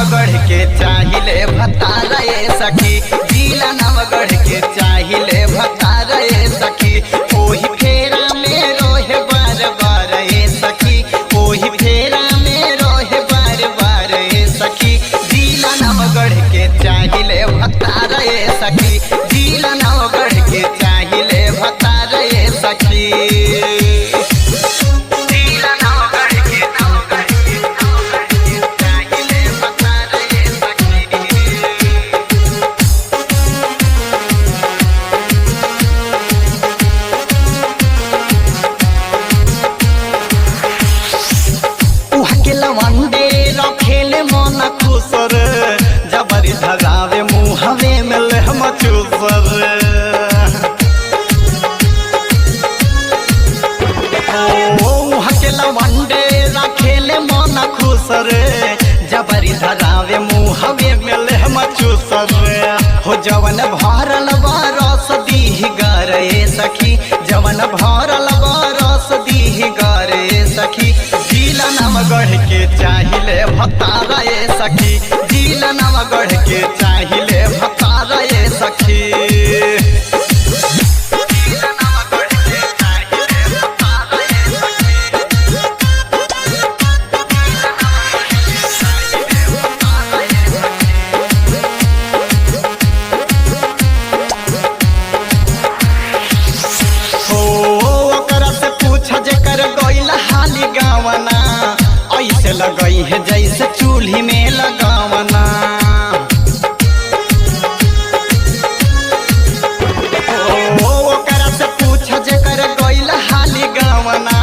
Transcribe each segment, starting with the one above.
नवगढ़ के चाहिले भतारा ए सखी, जिला नवगढ़ के चाहिले भतारा ए सखी। ओही फेरा में रोहे बार बार ए सखी, ओही फेरा में रोहे बार बार ए सखी। जिला नवगढ़ के चाहिले भतारा ए सखी, जिला नवगढ़ के चाहिले भतारा ए सखी। लवंडे रखेले मन खुसर, जबरी धगावे मुहवे में लहम चूसर। लवंडे रखेले मन खुसर, जबरी धगावे मुहवे में लहम चूसर। हो जवन भरल बरस दीह गरे सखी, जवन भरल बरस दीह गरे सखी। जिला नवगढ़ के चाहिले भतारा ए सखी, जिला नवगढ़ के चाहिले भतारा ए सखी। ऐसे लगई है जैसे चूल्ही में लगावना, ओकरा से पूछ जेकर गइल हाली गावना।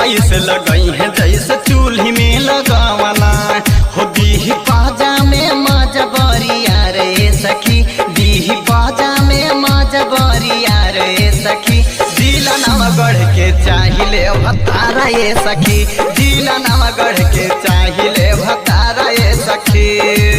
ऐसे लगई है जैसे चूल्ही में लगावना। हो दीही बाजा में मजबरिया रे सखी, दीही बाजा में मजबरिया रे सखी। जिला नवगढ़ के चाहिले भतारा ए सखी, जिला नवगढ़ के चाहिले भतारा ए सखी।